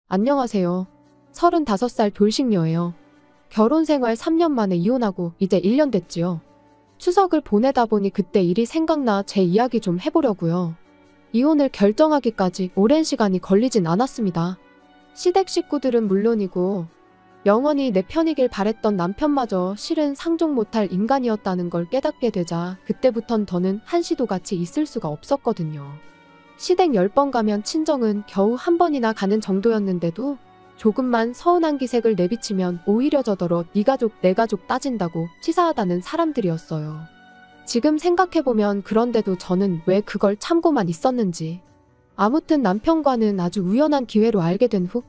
안녕하세요. 35살 돌싱녀예요. 결혼 생활 3년 만에 이혼하고 이제 1년 됐지요. 추석을 보내다 보니 그때 일이 생각나 제 이야기 좀 해보려고요. 이혼을 결정하기까지 오랜 시간이 걸리진 않았습니다. 시댁 식구들은 물론이고 영원히 내 편이길 바랬던 남편마저 실은 상종 못할 인간이었다는 걸 깨닫게 되자 그때부턴 더는 한시도 같이 있을 수가 없었거든요. 시댁 10번 가면 친정은 겨우 한 번이나 가는 정도였는데도 조금만 서운한 기색을 내비치면 오히려 저더러 네 가족 내 가족 따진다고 치사하다는 사람들이었어요. 지금 생각해보면 그런데도 저는 왜 그걸 참고만 있었는지. 아무튼 남편과는 아주 우연한 기회로 알게 된 후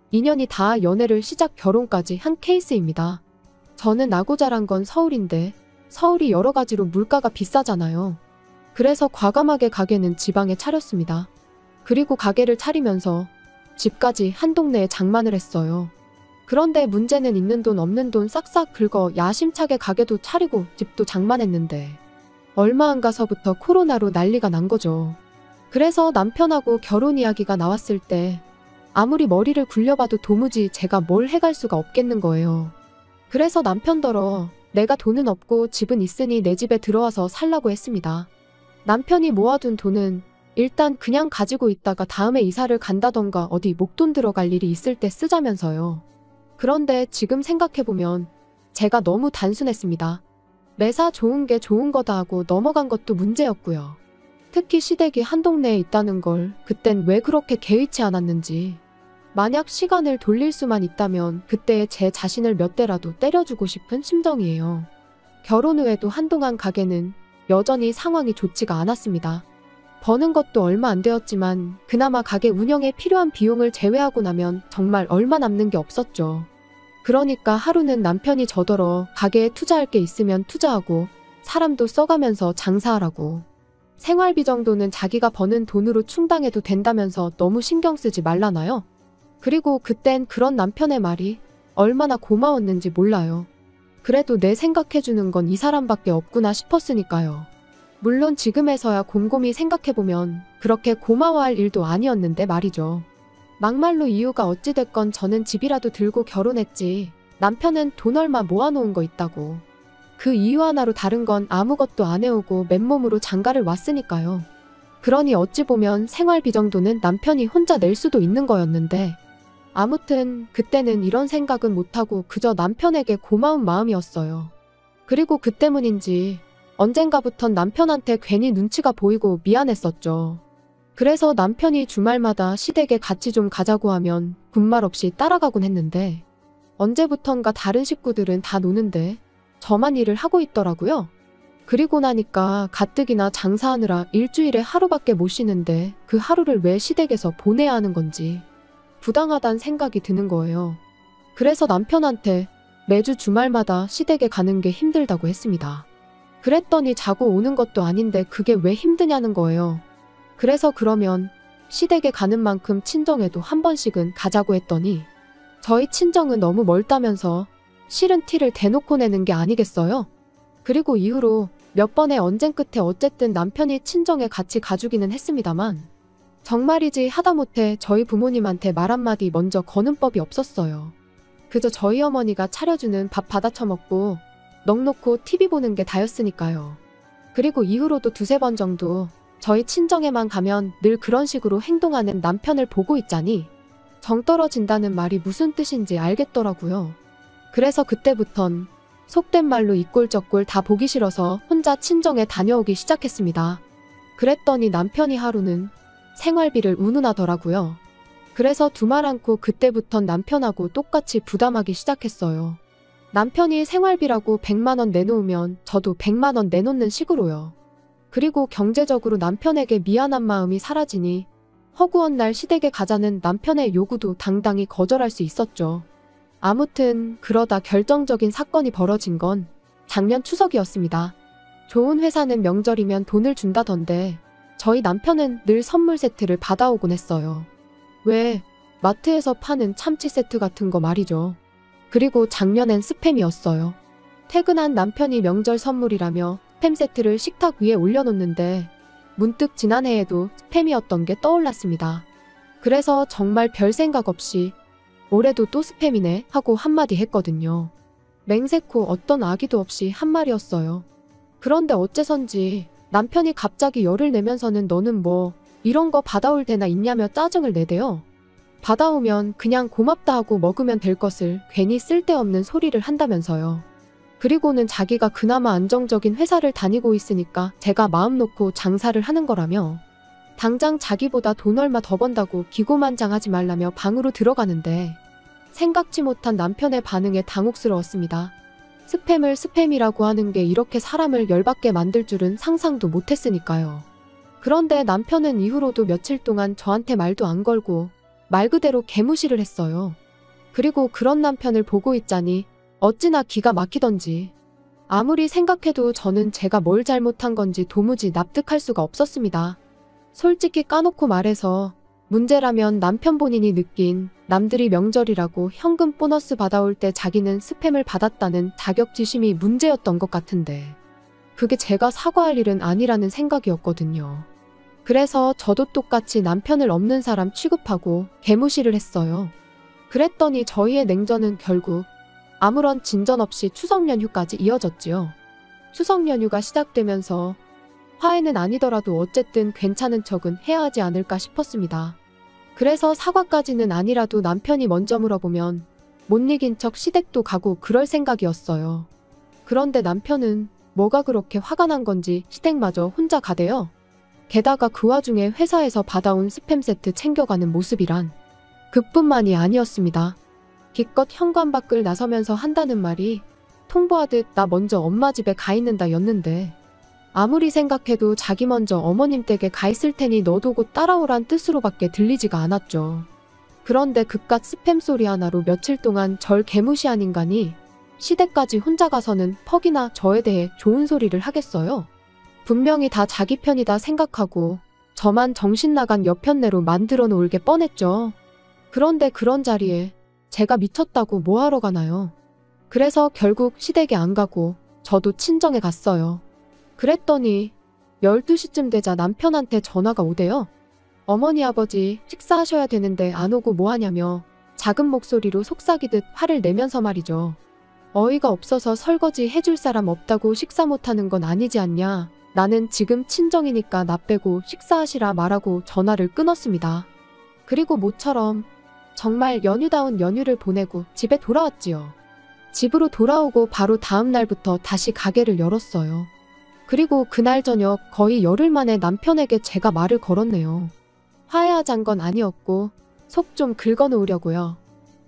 인연이 닿아 연애를 시작 결혼까지 한 케이스입니다. 저는 나고 자란 건 서울인데 서울이 여러 가지로 물가가 비싸잖아요. 그래서 과감하게 가게는 지방에 차렸습니다. 그리고 가게를 차리면서 집까지 한 동네에 장만을 했어요. 그런데 문제는 있는 돈 없는 돈 싹싹 긁어 야심차게 가게도 차리고 집도 장만했는데 얼마 안 가서부터 코로나로 난리가 난 거죠. 그래서 남편하고 결혼 이야기가 나왔을 때 아무리 머리를 굴려봐도 도무지 제가 뭘 해갈 수가 없겠는 거예요. 그래서 남편더러 내가 돈은 없고 집은 있으니 내 집에 들어와서 살라고 했습니다. 남편이 모아둔 돈은 일단 그냥 가지고 있다가 다음에 이사를 간다던가 어디 목돈 들어갈 일이 있을 때 쓰자면서요. 그런데 지금 생각해보면 제가 너무 단순했습니다. 매사 좋은 게 좋은 거다 하고 넘어간 것도 문제였고요. 특히 시댁이 한 동네에 있다는 걸 그땐 왜 그렇게 개의치 않았는지. 만약 시간을 돌릴 수만 있다면 그때의 제 자신을 몇 대라도 때려주고 싶은 심정이에요. 결혼 후에도 한동안 가게는 여전히 상황이 좋지가 않았습니다. 버는 것도 얼마 안 되었지만 그나마 가게 운영에 필요한 비용을 제외하고 나면 정말 얼마 남는 게 없었죠. 그러니까 하루는 남편이 저더러 가게에 투자할 게 있으면 투자하고 사람도 써가면서 장사하라고. 생활비 정도는 자기가 버는 돈으로 충당해도 된다면서 너무 신경 쓰지 말라나요? 그리고 그땐 그런 남편의 말이 얼마나 고마웠는지 몰라요. 그래도 내 생각해주는 건 이 사람밖에 없구나 싶었으니까요. 물론 지금에서야 곰곰이 생각해보면 그렇게 고마워할 일도 아니었는데 말이죠. 막말로 이유가 어찌됐건 저는 집이라도 들고 결혼했지 남편은 돈 얼마 모아놓은 거 있다고. 그 이유 하나로 다른 건 아무것도 안 해오고 맨몸으로 장가를 왔으니까요. 그러니 어찌 보면 생활비 정도는 남편이 혼자 낼 수도 있는 거였는데 아무튼 그때는 이런 생각은 못하고 그저 남편에게 고마운 마음이었어요. 그리고 그 때문인지 언젠가부턴 남편한테 괜히 눈치가 보이고 미안했었죠. 그래서 남편이 주말마다 시댁에 같이 좀 가자고 하면 군말 없이 따라가곤 했는데 언제부턴가 다른 식구들은 다 노는데 저만 일을 하고 있더라고요. 그리고 나니까 가뜩이나 장사하느라 일주일에 하루밖에 못 쉬는데 그 하루를 왜 시댁에서 보내야 하는 건지 부당하단 생각이 드는 거예요. 그래서 남편한테 매주 주말마다 시댁에 가는 게 힘들다고 했습니다. 그랬더니 자고 오는 것도 아닌데 그게 왜 힘드냐는 거예요. 그래서 그러면 시댁에 가는 만큼 친정에도 한 번씩은 가자고 했더니 저희 친정은 너무 멀다면서 싫은 티를 대놓고 내는 게 아니겠어요? 그리고 이후로 몇 번의 언쟁 끝에 어쨌든 남편이 친정에 같이 가주기는 했습니다만 정말이지 하다못해 저희 부모님한테 말 한마디 먼저 거는 법이 없었어요. 그저 저희 어머니가 차려주는 밥 받아 처먹고 넋 놓고 TV 보는 게 다였으니까요. 그리고 이후로도 두세 번 정도 저희 친정에만 가면 늘 그런 식으로 행동하는 남편을 보고 있자니 정 떨어진다는 말이 무슨 뜻인지 알겠더라고요. 그래서 그때부턴 속된 말로 이꼴저꼴 다 보기 싫어서 혼자 친정에 다녀오기 시작했습니다. 그랬더니 남편이 하루는 생활비를 운운하더라고요. 그래서 두말 않고 그때부턴 남편하고 똑같이 부담하기 시작했어요. 남편이 생활비라고 100만 원 내놓으면 저도 100만 원 내놓는 식으로요. 그리고 경제적으로 남편에게 미안한 마음이 사라지니 허구한 날 시댁에 가자는 남편의 요구도 당당히 거절할 수 있었죠. 아무튼 그러다 결정적인 사건이 벌어진 건 작년 추석이었습니다. 좋은 회사는 명절이면 돈을 준다던데 저희 남편은 늘 선물 세트를 받아오곤 했어요. 왜? 마트에서 파는 참치 세트 같은 거 말이죠. 그리고 작년엔 스팸이었어요. 퇴근한 남편이 명절 선물이라며 스팸 세트를 식탁 위에 올려놓는데 문득 지난해에도 스팸이었던 게 떠올랐습니다. 그래서 정말 별 생각 없이 올해도 또 스팸이네 하고 한마디 했거든요. 맹세코 어떤 아기도 없이 한 말이었어요. 그런데 어째선지 남편이 갑자기 열을 내면서는 너는 뭐 이런 거 받아올 데나 있냐며 짜증을 내대요. 받아오면 그냥 고맙다 하고 먹으면 될 것을 괜히 쓸데없는 소리를 한다면서요. 그리고는 자기가 그나마 안정적인 회사를 다니고 있으니까 제가 마음 놓고 장사를 하는 거라며 당장 자기보다 돈 얼마 더 번다고 기고만장하지 말라며 방으로 들어가는데 생각지 못한 남편의 반응에 당혹스러웠습니다. 스팸을 스팸이라고 하는 게 이렇게 사람을 열받게 만들 줄은 상상도 못했으니까요. 그런데 남편은 이후로도 며칠 동안 저한테 말도 안 걸고 말 그대로 개무시를 했어요. 그리고 그런 남편을 보고 있자니 어찌나 기가 막히던지 아무리 생각해도 저는 제가 뭘 잘못한 건지 도무지 납득할 수가 없었습니다. 솔직히 까놓고 말해서 문제라면 남편 본인이 느낀 남들이 명절이라고 현금 보너스 받아올 때 자기는 스팸을 받았다는 자격지심이 문제였던 것 같은데 그게 제가 사과할 일은 아니라는 생각이었거든요. 그래서 저도 똑같이 남편을 없는 사람 취급하고 개무시를 했어요. 그랬더니 저희의 냉전은 결국 아무런 진전 없이 추석 연휴까지 이어졌지요. 추석 연휴가 시작되면서 화해는 아니더라도 어쨌든 괜찮은 척은 해야 하지 않을까 싶었습니다. 그래서 사과까지는 아니라도 남편이 먼저 물어보면 못 이긴 척 시댁도 가고 그럴 생각이었어요. 그런데 남편은 뭐가 그렇게 화가 난 건지 시댁마저 혼자 가대요. 게다가 그 와중에 회사에서 받아온 스팸 세트 챙겨가는 모습이란 그뿐만이 아니었습니다. 기껏 현관 밖을 나서면서 한다는 말이 통보하듯 나 먼저 엄마 집에 가 있는다 였는데 아무리 생각해도 자기 먼저 어머님 댁에 가 있을 테니 너도 곧 따라오란 뜻으로밖에 들리지가 않았죠. 그런데 그깟 스팸 소리 하나로 며칠 동안 절 개무시한 인간이 시댁까지 혼자 가서는 퍽이나 저에 대해 좋은 소리를 하겠어요? 분명히 다 자기 편이다 생각하고 저만 정신 나간 여편네로 만들어 놓을 게 뻔했죠. 그런데 그런 자리에 제가 미쳤다고 뭐하러 가나요? 그래서 결국 시댁에 안 가고 저도 친정에 갔어요. 그랬더니 12시쯤 되자 남편한테 전화가 오대요. 어머니 아버지 식사하셔야 되는데 안 오고 뭐하냐며 작은 목소리로 속삭이듯 화를 내면서 말이죠. 어이가 없어서 설거지 해줄 사람 없다고 식사 못하는 건 아니지 않냐. 나는 지금 친정이니까 나 빼고 식사하시라 말하고 전화를 끊었습니다. 그리고 모처럼 정말 연휴다운 연휴를 보내고 집에 돌아왔지요. 집으로 돌아오고 바로 다음 날부터 다시 가게를 열었어요. 그리고 그날 저녁 거의 열흘 만에 남편에게 제가 말을 걸었네요. 화해하잔 건 아니었고 속 좀 긁어놓으려고요.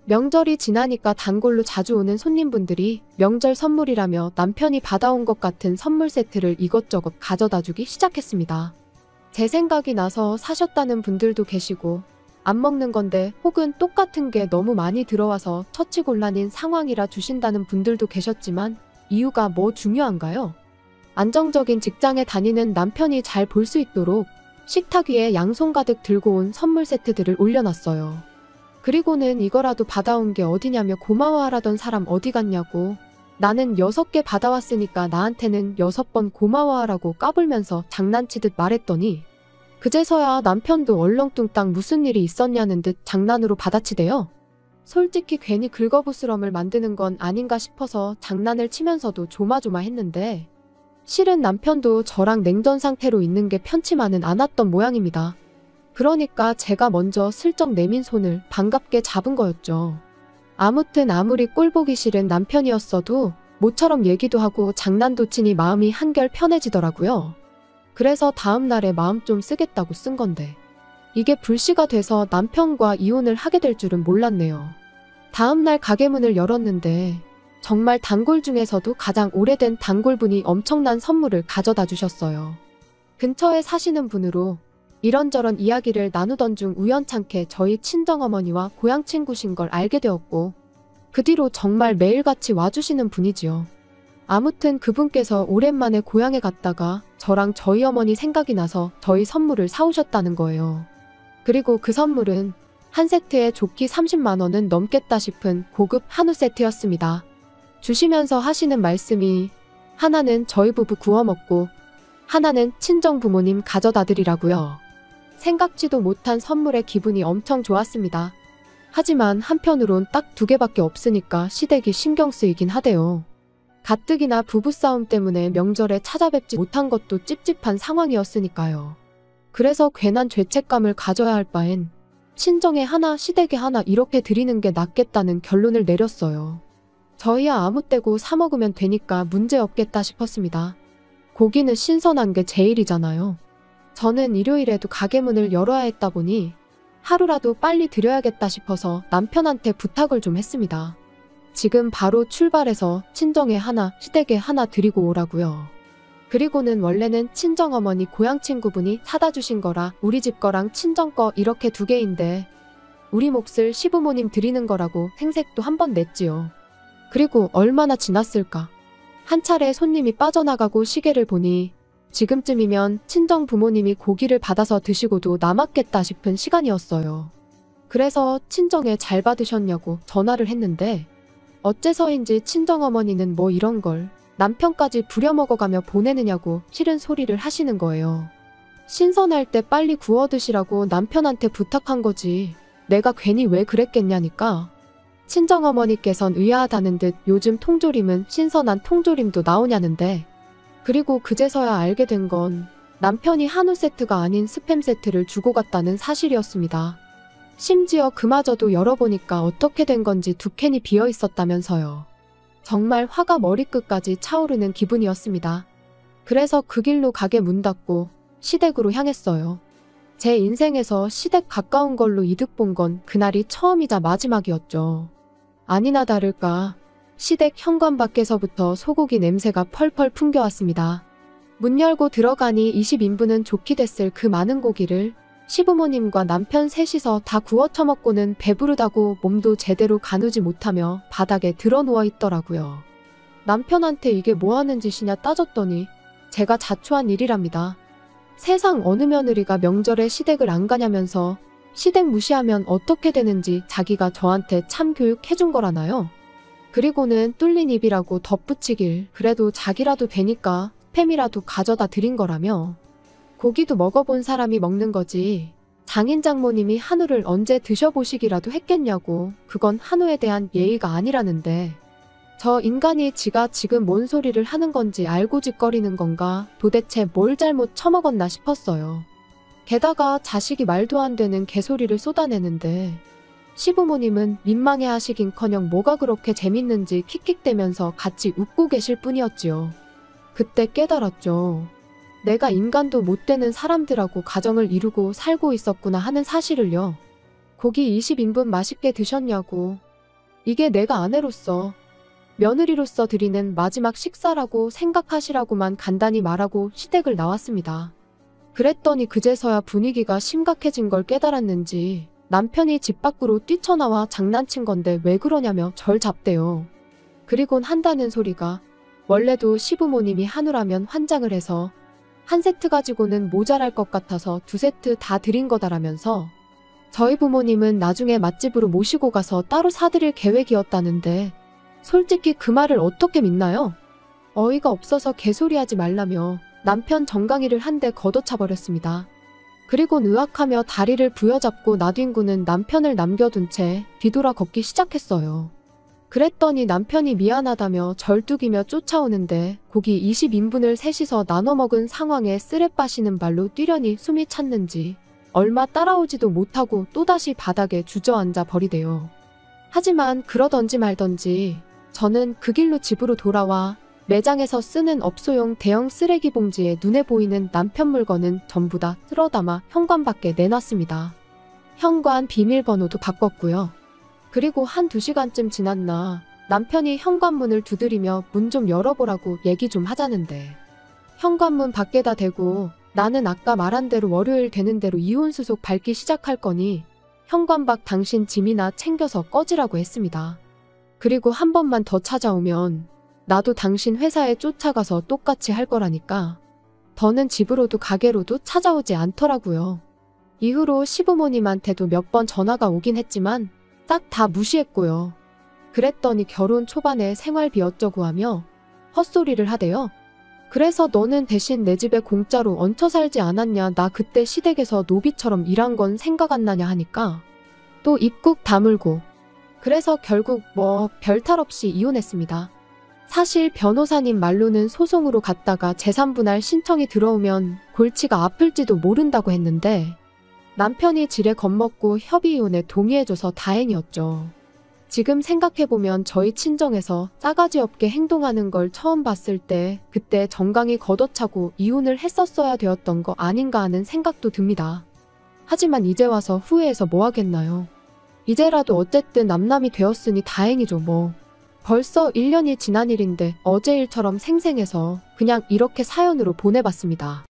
명절이 지나니까 단골로 자주 오는 손님분들이 명절 선물이라며 남편이 받아온 것 같은 선물 세트를 이것저것 가져다 주기 시작했습니다. 제 생각이 나서 사셨다는 분들도 계시고 안 먹는 건데 혹은 똑같은 게 너무 많이 들어와서 처치곤란인 상황이라 주신다는 분들도 계셨지만 이유가 뭐 중요한가요? 안정적인 직장에 다니는 남편이 잘 볼 수 있도록 식탁 위에 양손 가득 들고 온 선물 세트들을 올려놨어요. 그리고는 이거라도 받아온 게 어디냐며 고마워하라던 사람 어디 갔냐고 나는 6개 받아왔으니까 나한테는 6번 고마워하라고 까불면서 장난치듯 말했더니 그제서야 남편도 얼렁뚱땅 무슨 일이 있었냐는 듯 장난으로 받아치대요. 솔직히 괜히 긁어부스럼을 만드는 건 아닌가 싶어서 장난을 치면서도 조마조마했는데 실은 남편도 저랑 냉전 상태로 있는 게 편치만은 않았던 모양입니다. 그러니까 제가 먼저 슬쩍 내민 손을 반갑게 잡은 거였죠. 아무튼 아무리 꼴보기 싫은 남편이었어도 모처럼 얘기도 하고 장난도 치니 마음이 한결 편해지더라고요. 그래서 다음 날에 마음 좀 쓰겠다고 쓴 건데 이게 불씨가 돼서 남편과 이혼을 하게 될 줄은 몰랐네요. 다음 날 가게 문을 열었는데 정말 단골 중에서도 가장 오래된 단골분이 엄청난 선물을 가져다 주셨어요. 근처에 사시는 분으로 이런저런 이야기를 나누던 중 우연찮게 저희 친정어머니와 고향 친구신 걸 알게 되었고 그 뒤로 정말 매일같이 와주시는 분이지요. 아무튼 그분께서 오랜만에 고향에 갔다가 저랑 저희 어머니 생각이 나서 저희 선물을 사오셨다는 거예요. 그리고 그 선물은 한 세트에 좋기 30만 원은 넘겠다 싶은 고급 한우 세트였습니다. 주시면서 하시는 말씀이 하나는 저희 부부 구워 먹고 하나는 친정 부모님 가져다 드리라고요. 생각지도 못한 선물에 기분이 엄청 좋았습니다. 하지만 한편으론 딱 2개밖에 없으니까 시댁이 신경 쓰이긴 하대요. 가뜩이나 부부싸움 때문에 명절에 찾아뵙지 못한 것도 찝찝한 상황이었으니까요. 그래서 괜한 죄책감을 가져야 할 바엔 친정에 하나 시댁에 하나 이렇게 드리는 게 낫겠다는 결론을 내렸어요. 저희야 아무 때고 사 먹으면 되니까 문제 없겠다 싶었습니다. 고기는 신선한 게 제일이잖아요. 저는 일요일에도 가게 문을 열어야 했다 보니 하루라도 빨리 드려야겠다 싶어서 남편한테 부탁을 좀 했습니다. 지금 바로 출발해서 친정에 하나, 시댁에 하나 드리고 오라고요. 그리고는 원래는 친정어머니 고향 친구분이 사다 주신 거라 우리 집 거랑 친정 거 이렇게 2개인데 우리 몫을 시부모님 드리는 거라고 생색도 한번 냈지요. 그리고 얼마나 지났을까. 한 차례 손님이 빠져나가고 시계를 보니 지금쯤이면 친정 부모님이 고기를 받아서 드시고도 남았겠다 싶은 시간이었어요. 그래서 친정에 잘 받으셨냐고 전화를 했는데 어째서인지 친정어머니는 뭐 이런 걸 남편까지 부려먹어가며 보내느냐고 싫은 소리를 하시는 거예요. 신선할 때 빨리 구워 드시라고 남편한테 부탁한 거지 내가 괜히 왜 그랬겠냐니까. 친정어머니께선 의아하다는 듯 요즘 통조림은 신선한 통조림도 나오냐는데 그리고 그제서야 알게 된 건 남편이 한우 세트가 아닌 스팸 세트를 주고 갔다는 사실이었습니다. 심지어 그마저도 열어보니까 어떻게 된 건지 2캔이 비어 있었다면서요. 정말 화가 머리끝까지 차오르는 기분이었습니다. 그래서 그 길로 가게 문 닫고 시댁으로 향했어요. 제 인생에서 시댁 가까운 걸로 이득 본 건 그날이 처음이자 마지막이었죠. 아니나 다를까 시댁 현관 밖에서부터 소고기 냄새가 펄펄 풍겨왔습니다. 문 열고 들어가니 20인분은 좋게 됐을 그 많은 고기를 시부모님과 남편 셋이서 다 구워 처먹고는 배부르다고 몸도 제대로 가누지 못하며 바닥에 드러 누워 있더라고요. 남편한테 이게 뭐 하는 짓이냐 따졌더니 제가 자초한 일이랍니다. 세상 어느 며느리가 명절에 시댁을 안 가냐면서 시댁 무시하면 어떻게 되는지 자기가 저한테 참교육 해준 거라나요? 그리고는 뚫린 입이라고 덧붙이길 그래도 자기라도 되니까 스팸이라도 가져다 드린 거라며 고기도 먹어본 사람이 먹는 거지 장인 장모님이 한우를 언제 드셔보시기라도 했겠냐고 그건 한우에 대한 예의가 아니라는데 저 인간이 지가 지금 뭔 소리를 하는 건지 알고 짓거리는 건가 도대체 뭘 잘못 처먹었나 싶었어요. 게다가 자식이 말도 안 되는 개소리를 쏟아내는데 시부모님은 민망해 하시긴커녕 뭐가 그렇게 재밌는지 킥킥대면서 같이 웃고 계실 뿐이었지요. 그때 깨달았죠. 내가 인간도 못 되는 사람들하고 가정을 이루고 살고 있었구나 하는 사실을요. 고기 20인분 맛있게 드셨냐고. 이게 내가 아내로서 며느리로서 드리는 마지막 식사라고 생각하시라고만 간단히 말하고 시댁을 나왔습니다. 그랬더니 그제서야 분위기가 심각해진 걸 깨달았는지 남편이 집 밖으로 뛰쳐나와 장난친 건데 왜 그러냐며 절 잡대요. 그리곤 한다는 소리가 원래도 시부모님이 한우라면 환장을 해서 한 세트 가지고는 모자랄 것 같아서 2세트 다 드린 거다라면서 저희 부모님은 나중에 맛집으로 모시고 가서 따로 사드릴 계획이었다는데 솔직히 그 말을 어떻게 믿나요? 어이가 없어서 개소리하지 말라며 남편 정강이를 한 대 걷어차버렸습니다. 그리곤 의학하며 다리를 부여잡고 나뒹구는 남편을 남겨둔 채 뒤돌아 걷기 시작했어요. 그랬더니 남편이 미안하다며 절뚝이며 쫓아오는데 고기 20인분을 셋이서 나눠 먹은 상황에 쓰레 빠시는 발로 뛰려니 숨이 찼는지 얼마 따라오지도 못하고 또다시 바닥에 주저앉아 버리대요. 하지만 그러던지 말던지 저는 그 길로 집으로 돌아와 매장에서 쓰는 업소용 대형 쓰레기 봉지에 눈에 보이는 남편 물건은 전부 다 쓸어담아 현관 밖에 내놨습니다. 현관 비밀번호도 바꿨고요. 그리고 1-2시간쯤 지났나 남편이 현관문을 두드리며 문 좀 열어보라고 얘기 좀 하자는데 현관문 밖에다 대고 나는 아까 말한 대로 월요일 되는 대로 이혼수속 밟기 시작할 거니 현관 밖 당신 짐이나 챙겨서 꺼지라고 했습니다. 그리고 한 번만 더 찾아오면 나도 당신 회사에 쫓아가서 똑같이 할 거라니까 더는 집으로도 가게로도 찾아오지 않더라고요. 이후로 시부모님한테도 몇 번 전화가 오긴 했지만 딱 다 무시했고요. 그랬더니 결혼 초반에 생활비 어쩌고 하며 헛소리를 하대요. 그래서 너는 대신 내 집에 공짜로 얹혀 살지 않았냐. 나 그때 시댁에서 노비처럼 일한 건 생각 안 나냐 하니까 또 입국 다물고. 그래서 결국 별탈 없이 이혼했습니다. 사실 변호사님 말로는 소송으로 갔다가 재산분할 신청이 들어오면 골치가 아플지도 모른다고 했는데 남편이 지레 겁먹고 협의이혼에 동의해줘서 다행이었죠. 지금 생각해보면 저희 친정에서 싸가지 없게 행동하는 걸 처음 봤을 때 그때 정강이 걷어차고 이혼을 했었어야 되었던 거 아닌가 하는 생각도 듭니다. 하지만 이제 와서 후회해서 뭐 하겠나요? 이제라도 어쨌든 남남이 되었으니 다행이죠 뭐. 벌써 1년이 지난 일인데 어제 일처럼 생생해서 그냥 이렇게 사연으로 보내봤습니다.